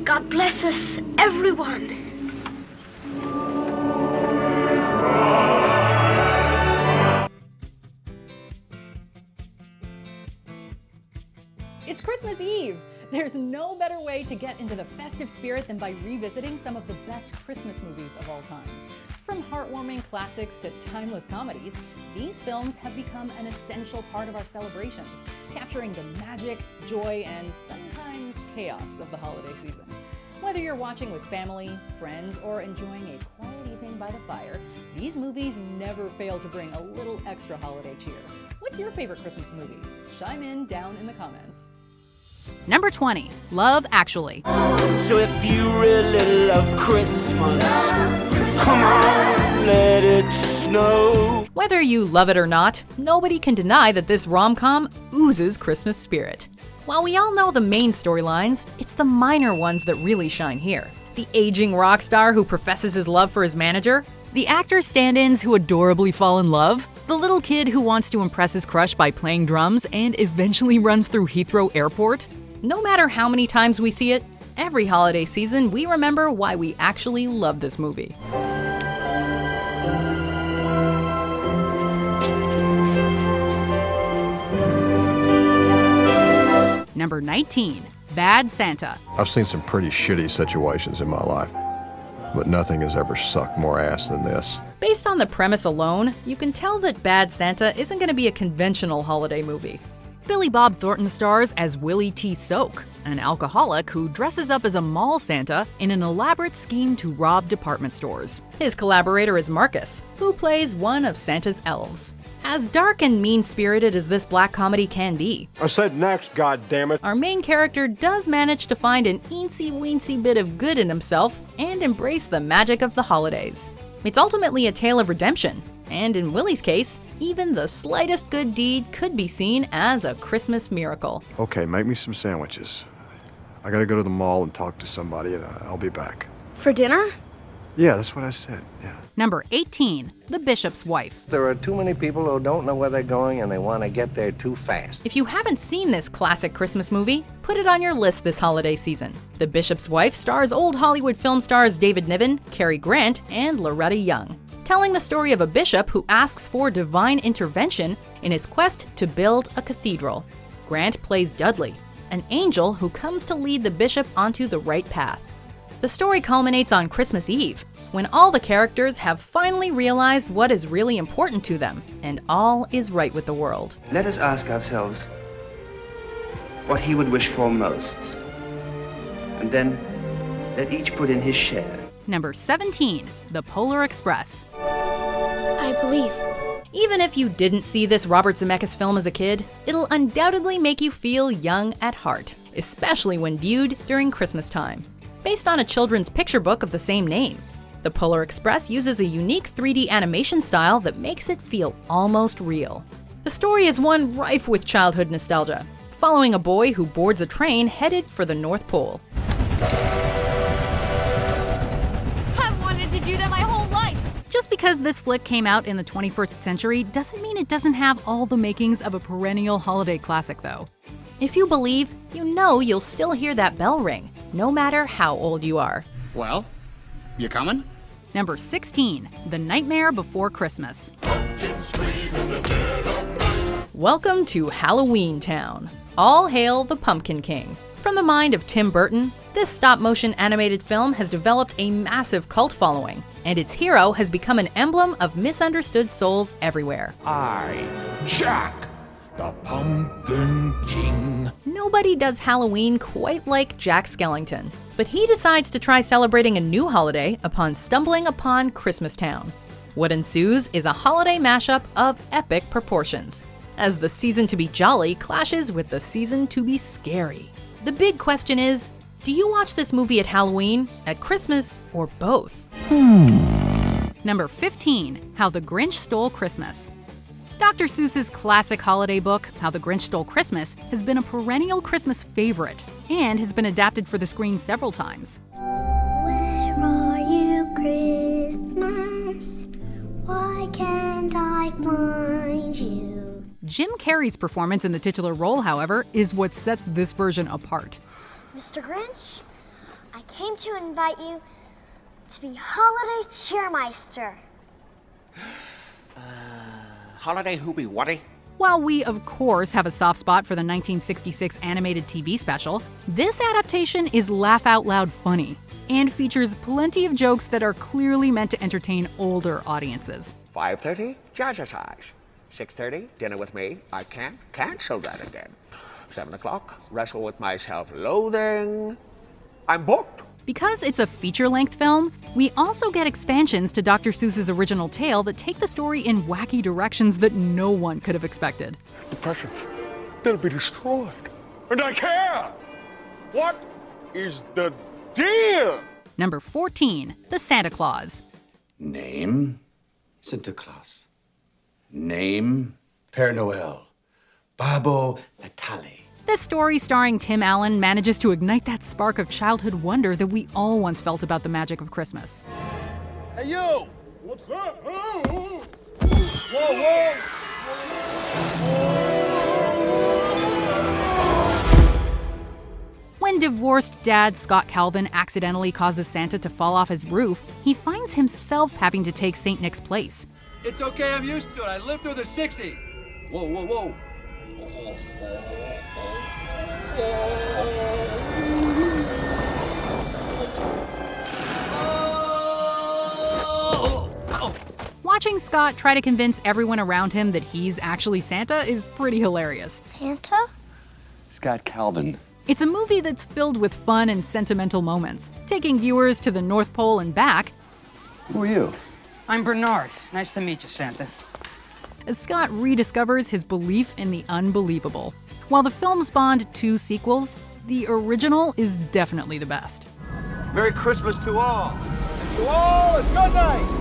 God bless us, everyone. It's Christmas Eve! There's no better way to get into the festive spirit than by revisiting some of the best Christmas movies of all time. From heartwarming classics to timeless comedies, these films have become an essential part of our celebrations, capturing the magic, joy, and sometimes chaos of the holiday season. Whether you're watching with family, friends, or enjoying a quiet evening by the fire, these movies never fail to bring a little extra holiday cheer. What's your favorite Christmas movie? Chime in down in the comments. Number 20, Love Actually. So if you really love Christmas, come on, let it snow. Whether you love it or not, nobody can deny that this rom-com oozes Christmas spirit. While we all know the main storylines, it's the minor ones that really shine here. The aging rock star who professes his love for his manager, the actor stand-ins who adorably fall in love, the little kid who wants to impress his crush by playing drums and eventually runs through Heathrow Airport. No matter how many times we see it, every holiday season we remember why we actually love this movie. Number 19, Bad Santa. I've seen some pretty shitty situations in my life, but nothing has ever sucked more ass than this. Based on the premise alone, you can tell that Bad Santa isn't going to be a conventional holiday movie. Billy Bob Thornton stars as Willie T. Soak, an alcoholic who dresses up as a mall Santa in an elaborate scheme to rob department stores. His collaborator is Marcus, who plays one of Santa's elves. As dark and mean-spirited as this black comedy can be, I said next, goddammit. our main character does manage to find an eensy-weensy bit of good in himself and embrace the magic of the holidays. It's ultimately a tale of redemption, and in Willie's case, even the slightest good deed could be seen as a Christmas miracle. Okay, make me some sandwiches. I gotta go to the mall and talk to somebody, and I'll be back. For dinner? Yeah, that's what I said, yeah. Number 18, The Bishop's Wife. There are too many people who don't know where they're going and they want to get there too fast. If you haven't seen this classic Christmas movie, put it on your list this holiday season. The Bishop's Wife stars old Hollywood film stars David Niven, Cary Grant, and Loretta Young, telling the story of a bishop who asks for divine intervention in his quest to build a cathedral. Grant plays Dudley, an angel who comes to lead the bishop onto the right path. The story culminates on Christmas Eve, when all the characters have finally realized what is really important to them, and all is right with the world. Let us ask ourselves what he would wish for most, and then let each put in his share. Number 17, The Polar Express. I believe. Even if you didn't see this Robert Zemeckis film as a kid, it'll undoubtedly make you feel young at heart, especially when viewed during Christmas time. Based on a children's picture book of the same name, The Polar Express uses a unique 3D animation style that makes it feel almost real. The story is one rife with childhood nostalgia, following a boy who boards a train headed for the North Pole. I've wanted to do that my whole life. Just because this flick came out in the 21st century doesn't mean it doesn't have all the makings of a perennial holiday classic, though. If you believe, you know you'll still hear that bell ring, no matter how old you are. Well, you coming? Number 16, The Nightmare Before Christmas. Welcome to Halloween Town. All hail the Pumpkin King. From the mind of Tim Burton, this stop-motion animated film has developed a massive cult following, and its hero has become an emblem of misunderstood souls everywhere. I, Jack, the Pumpkin King. Nobody does Halloween quite like Jack Skellington, but he decides to try celebrating a new holiday upon stumbling upon Christmas Town. What ensues is a holiday mashup of epic proportions, as the season to be jolly clashes with the season to be scary. The big question is, do you watch this movie at Halloween, at Christmas, or both? Number 15, How the Grinch Stole Christmas. Dr. Seuss's classic holiday book, How the Grinch Stole Christmas, has been a perennial Christmas favorite and has been adapted for the screen several times. Where are you, Christmas? Why can't I find you? Jim Carrey's performance in the titular role, however, is what sets this version apart. Mr. Grinch, I came to invite you to be holiday cheermeister. Holiday Hoopy Waddy? While we, of course, have a soft spot for the 1966 animated TV special, this adaptation is laugh-out-loud funny and features plenty of jokes that are clearly meant to entertain older audiences. 5:30, jazzercise. 6:30, dinner with me. I can't cancel that again. 7 o'clock, wrestle with my self-loathing. I'm booked. Because it's a feature-length film, we also get expansions to Dr. Seuss's original tale that take the story in wacky directions that no one could have expected. The presents, they'll be destroyed. And I care! What is the deal? Number 14, The Santa Claus. Name? Santa Claus. Name? Père Noël. Babbo Natale. This story starring Tim Allen manages to ignite that spark of childhood wonder that we all once felt about the magic of Christmas. Hey, you! What's that? Whoa, whoa! When divorced dad Scott Calvin accidentally causes Santa to fall off his roof, he finds himself having to take St. Nick's place. It's okay, I'm used to it. I lived through the 60s. Whoa, whoa, whoa. Watching Scott try to convince everyone around him that he's actually Santa is pretty hilarious. Santa? Scott Calvin. It's a movie that's filled with fun and sentimental moments, taking viewers to the North Pole and back. Who are you? I'm Bernard. Nice to meet you, Santa. As Scott rediscovers his belief in the unbelievable. While the film spawned 2 sequels, the original is definitely the best. Merry Christmas to all. To all, and good night!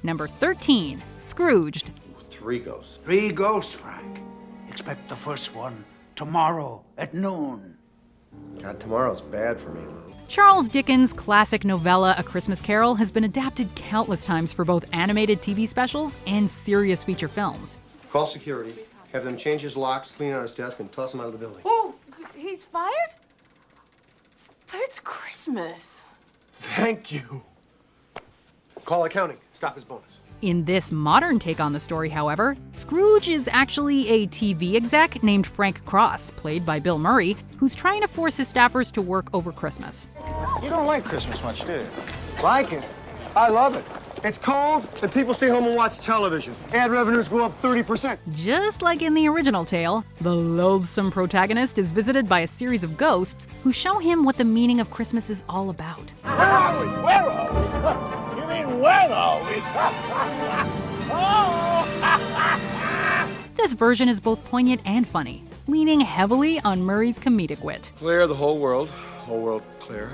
Number 13, Scrooged. 3 ghosts. 3 ghosts, Frank. Expect the first one tomorrow at noon. God, tomorrow's bad for me, Lou. Charles Dickens' classic novella A Christmas Carol has been adapted countless times for both animated TV specials and serious feature films. Call security, have them change his locks, clean out his desk, and toss him out of the building. Oh, he's fired? But it's Christmas. Thank you. Call accounting. Stop his bonus. In this modern take on the story, however, Scrooge is actually a TV exec named Frank Cross, played by Bill Murray, who's trying to force his staffers to work over Christmas. You don't like Christmas much, do you? Like it? I love it. It's cold, and people stay home and watch television. Ad revenues go up 30%. Just like in the original tale, the loathsome protagonist is visited by a series of ghosts who show him what the meaning of Christmas is all about. Where are we? Where are we? You mean when are we? This version is both poignant and funny, leaning heavily on Murray's comedic wit. Clear the whole world. Whole world clear.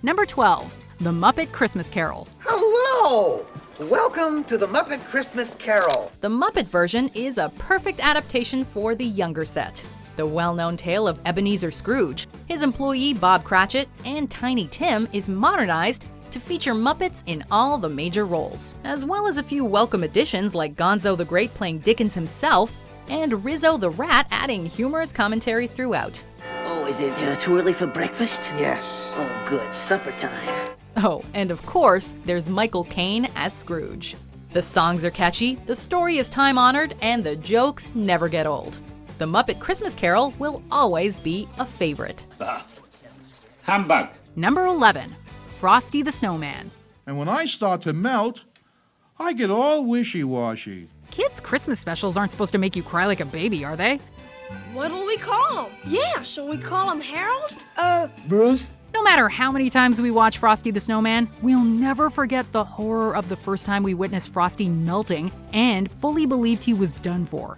Number 12, The Muppet Christmas Carol. Hello! Welcome to The Muppet Christmas Carol. The Muppet version is a perfect adaptation for the younger set. The well-known tale of Ebenezer Scrooge, his employee Bob Cratchit, and Tiny Tim is modernized to feature Muppets in all the major roles, as well as a few welcome additions like Gonzo the Great playing Dickens himself, and Rizzo the Rat adding humorous commentary throughout. Oh, is it too early for breakfast? Yes. Oh, good. Supper time. Oh, and of course, there's Michael Caine as Scrooge. The songs are catchy, the story is time-honored, and the jokes never get old. The Muppet Christmas Carol will always be a favorite. Humbug. Number 11, Frosty the Snowman. And when I start to melt, I get all wishy-washy. Kids' Christmas specials aren't supposed to make you cry like a baby, are they? What'll we call him? Yeah, shall we call him Harold? Bruce? No matter how many times we watch Frosty the Snowman, we'll never forget the horror of the first time we witnessed Frosty melting and fully believed he was done for.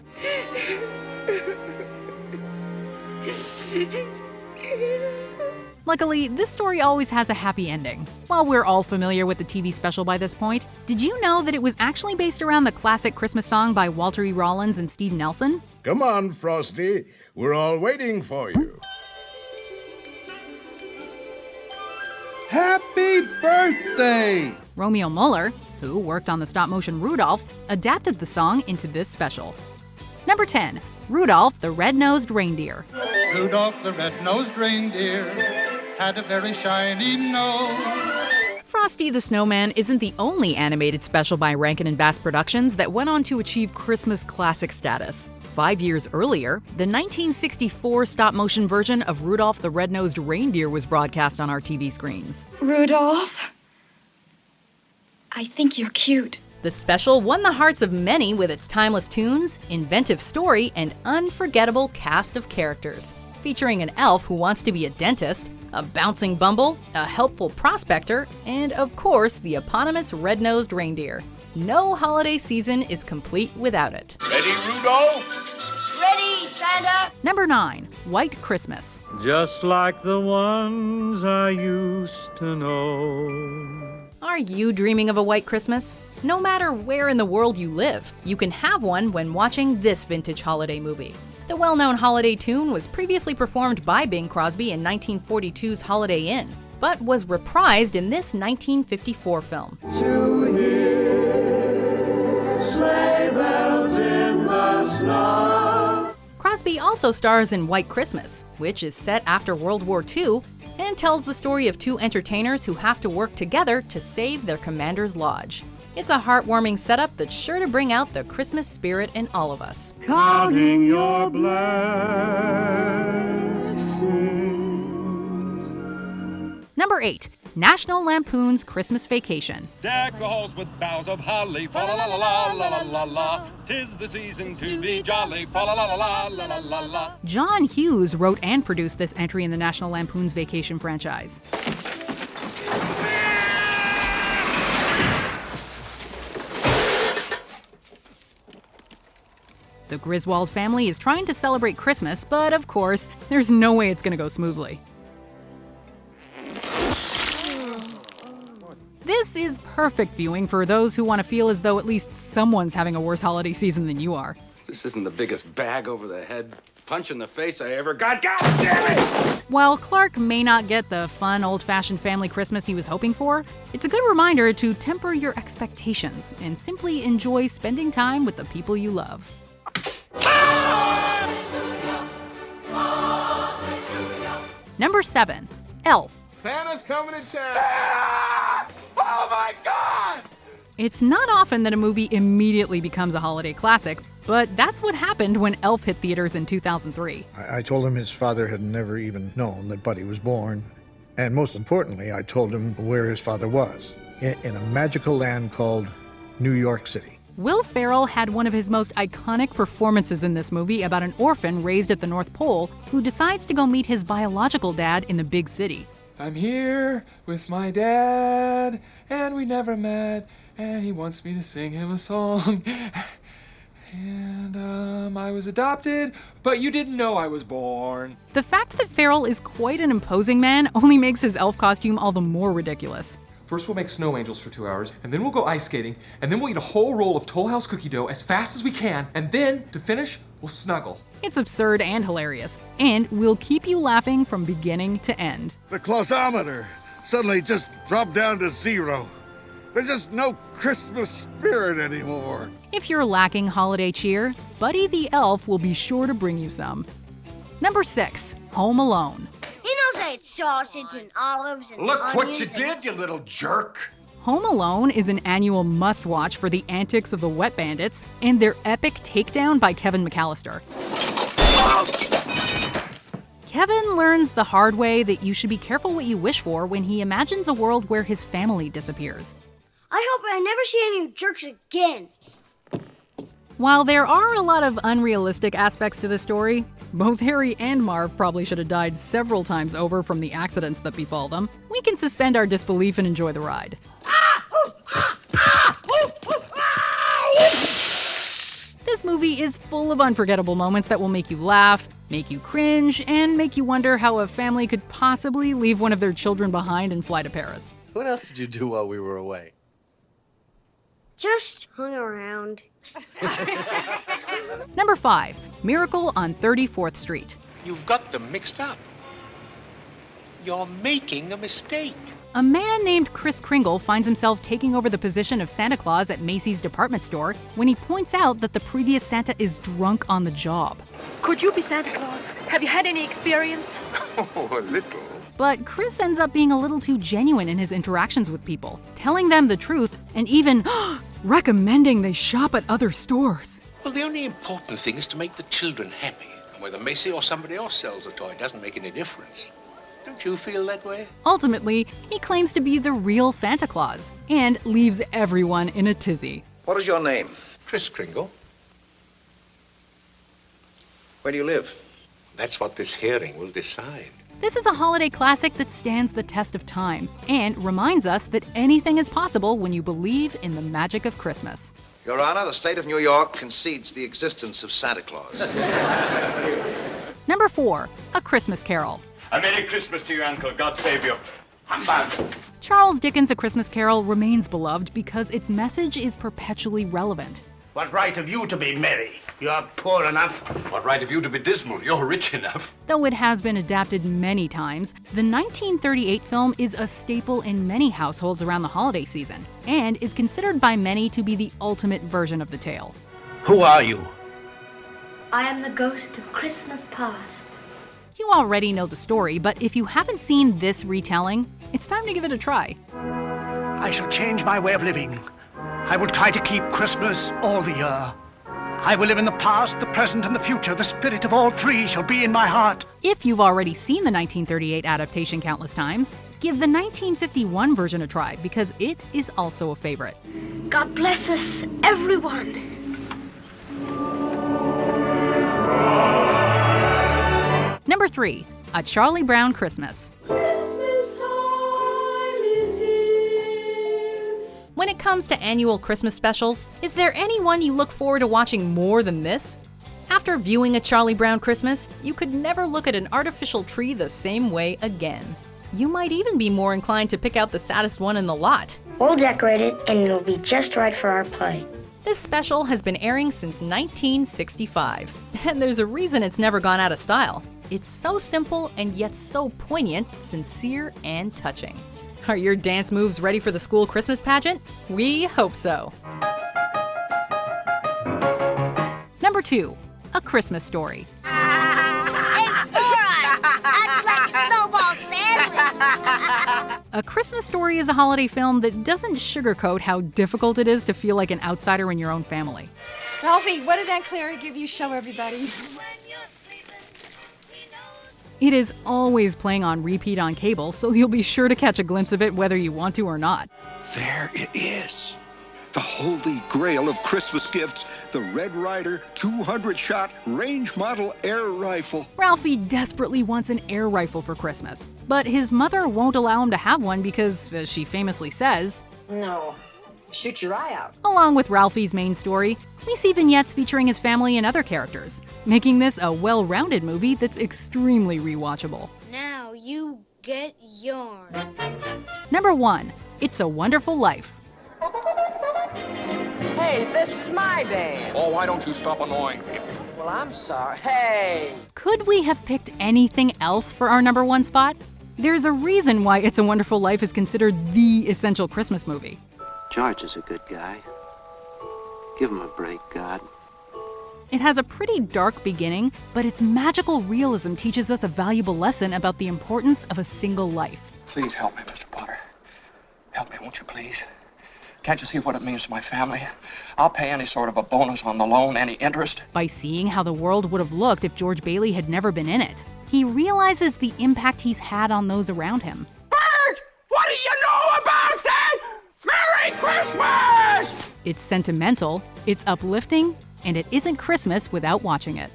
Luckily, this story always has a happy ending. While we're all familiar with the TV special by this point, did you know that it was actually based around the classic Christmas song by Walter E. Rollins and Steve Nelson? Come on, Frosty. We're all waiting for you. Happy birthday! Romeo Muller, who worked on the stop-motion Rudolph, adapted the song into this special. Number 10, Rudolph the Red-Nosed Reindeer. Rudolph the Red-Nosed Reindeer had a very shiny nose. Frosty the Snowman isn't the only animated special by Rankin and Bass Productions that went on to achieve Christmas classic status. 5 years earlier, the 1964 stop-motion version of Rudolph the Red-Nosed Reindeer was broadcast on our TV screens. Rudolph, I think you're cute. The special won the hearts of many with its timeless tunes, inventive story, and unforgettable cast of characters. Featuring an elf who wants to be a dentist, a bouncing bumble, a helpful prospector, and of course, the eponymous red-nosed reindeer. No holiday season is complete without it. Ready, Rudolph? Ready, Santa? Number 9. White Christmas. Just like the ones I used to know. Are you dreaming of a white Christmas? No matter where in the world you live, you can have one when watching this vintage holiday movie. The well-known holiday tune was previously performed by Bing Crosby in 1942's Holiday Inn, but was reprised in this 1954 film. To hear sleigh bells in the snow. Crosby also stars in White Christmas, which is set after World War II and tells the story of two entertainers who have to work together to save their commander's lodge. It's a heartwarming setup that's sure to bring out the Christmas spirit in all of us. Counting your blessings. Number 8. National Lampoon's Christmas Vacation. Deck the halls with boughs of holly, fa la la la la la la la la. 'Tis the season to be jolly, fa la la la la la la la la. John Hughes wrote and produced this entry in the National Lampoon's Vacation franchise. The Griswold family is trying to celebrate Christmas, but of course, there's no way it's going to go smoothly. This is perfect viewing for those who want to feel as though at least someone's having a worse holiday season than you are. This isn't the biggest bag over the head punch in the face I ever got. God damn it! While Clark may not get the fun, old-fashioned family Christmas he was hoping for, it's a good reminder to temper your expectations and simply enjoy spending time with the people you love. Number 7. Elf. Santa's coming to town. Oh my God! It's not often that a movie immediately becomes a holiday classic, but that's what happened when Elf hit theaters in 2003. I told him his father had never even known that Buddy was born. And most importantly, I told him where his father was, in a magical land called New York City. Will Ferrell had one of his most iconic performances in this movie about an orphan raised at the North Pole who decides to go meet his biological dad in the big city. I'm here with my dad, and we never met, and he wants me to sing him a song. And I was adopted, but you didn't know I was born. The fact that Ferrell is quite an imposing man only makes his elf costume all the more ridiculous. First we'll make snow angels for 2 hours, and then we'll go ice skating, and then we'll eat a whole roll of Toll House cookie dough as fast as we can, and then, to finish, we'll snuggle. It's absurd and hilarious, and will keep you laughing from beginning to end. The clausometer suddenly just dropped down to 0. There's just no Christmas spirit anymore. If you're lacking holiday cheer, Buddy the Elf will be sure to bring you some. Number 6. Home Alone. He knows I ate sausage and olives and Look what onions you did, you little jerk. Home Alone is an annual must-watch for the antics of the Wet Bandits and their epic takedown by Kevin McAllister. Kevin learns the hard way that you should be careful what you wish for when he imagines a world where his family disappears. I hope I never see any jerks again. While there are a lot of unrealistic aspects to this story, both Harry and Marv probably should have died several times over from the accidents that befall them. We can suspend our disbelief and enjoy the ride. This movie is full of unforgettable moments that will make you laugh, make you cringe, and make you wonder how a family could possibly leave one of their children behind and fly to Paris. What else did you do while we were away? Just hung around. Number 5. Miracle on 34th Street. You've got them mixed up. You're making a mistake. A man named Kris Kringle finds himself taking over the position of Santa Claus at Macy's department store when he points out that the previous Santa is drunk on the job. Could you be Santa Claus? Have you had any experience? Oh, a little. But Kris ends up being a little too genuine in his interactions with people, telling them the truth and even recommending they shop at other stores. Well, the only important thing is to make the children happy. And whether Macy or somebody else sells the toy doesn't make any difference. Don't you feel that way? Ultimately, he claims to be the real Santa Claus and leaves everyone in a tizzy. What is your name? Kris Kringle. Where do you live? That's what this hearing will decide. This is a holiday classic that stands the test of time and reminds us that anything is possible when you believe in the magic of Christmas. Your Honor, the state of New York concedes the existence of Santa Claus. Number 4, A Christmas Carol. A Merry Christmas to you, Uncle. God save you. Humbug. Charles Dickens' A Christmas Carol remains beloved because its message is perpetually relevant. What right have you to be merry? You're poor enough. What right have you to be dismal? You're rich enough. Though it has been adapted many times, the 1938 film is a staple in many households around the holiday season and is considered by many to be the ultimate version of the tale. Who are you? I am the ghost of Christmas past. You already know the story, but if you haven't seen this retelling, it's time to give it a try. I shall change my way of living. I will try to keep Christmas all the year. I will live in the past, the present, and the future. The spirit of all three shall be in my heart. If you've already seen the 1938 adaptation countless times, give the 1951 version a try because it is also a favorite. God bless us, everyone. Number 3, A Charlie Brown Christmas. When it comes to annual Christmas specials, is there anyone you look forward to watching more than this? After viewing A Charlie Brown Christmas, you could never look at an artificial tree the same way again. You might even be more inclined to pick out the saddest one in the lot. We'll decorate it, and it'll be just right for our play. This special has been airing since 1965, and there's a reason it's never gone out of style. It's so simple and yet so poignant, sincere, and touching. Are your dance moves ready for the school Christmas pageant? We hope so. Number 2, A Christmas Story. Hey, Boris! How'd you like a snowball sandwich? A Christmas Story is a holiday film that doesn't sugarcoat how difficult it is to feel like an outsider in your own family. Ralphie, what did Aunt Clara give you? Show everybody. It is always playing on repeat on cable, so you'll be sure to catch a glimpse of it whether you want to or not. There it is. The holy grail of Christmas gifts, the Red Ryder 200-shot range model air rifle. Ralphie desperately wants an air rifle for Christmas, but his mother won't allow him to have one because, as she famously says, No. Shoot your eye out. along with Ralphie's main story, we see vignettes featuring his family and other characters, making this a well-rounded movie that's extremely rewatchable. Now you get yours. Number 1, It's a Wonderful Life. Hey, this is my band. Oh, why don't you stop annoying people? Well, I'm sorry. Hey! Could we have picked anything else for our number 1 spot? There's a reason why It's a Wonderful Life is considered the essential Christmas movie. George is a good guy. Give him a break, God. It has a pretty dark beginning, but its magical realism teaches us a valuable lesson about the importance of a single life. Please help me, Mr. Potter. Help me, won't you, please? Can't you see what it means to my family? I'll pay any sort of a bonus on the loan, any interest. By seeing how the world would have looked if George Bailey had never been in it, he realizes the impact he's had on those around him. Bert! What do you know about that? Merry Christmas! It's sentimental, it's uplifting, and it isn't Christmas without watching it.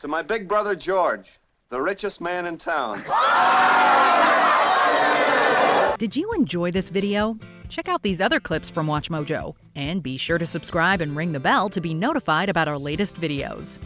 To my big brother George, the richest man in town. Did you enjoy this video? Check out these other clips from WatchMojo, and be sure to subscribe and ring the bell to be notified about our latest videos.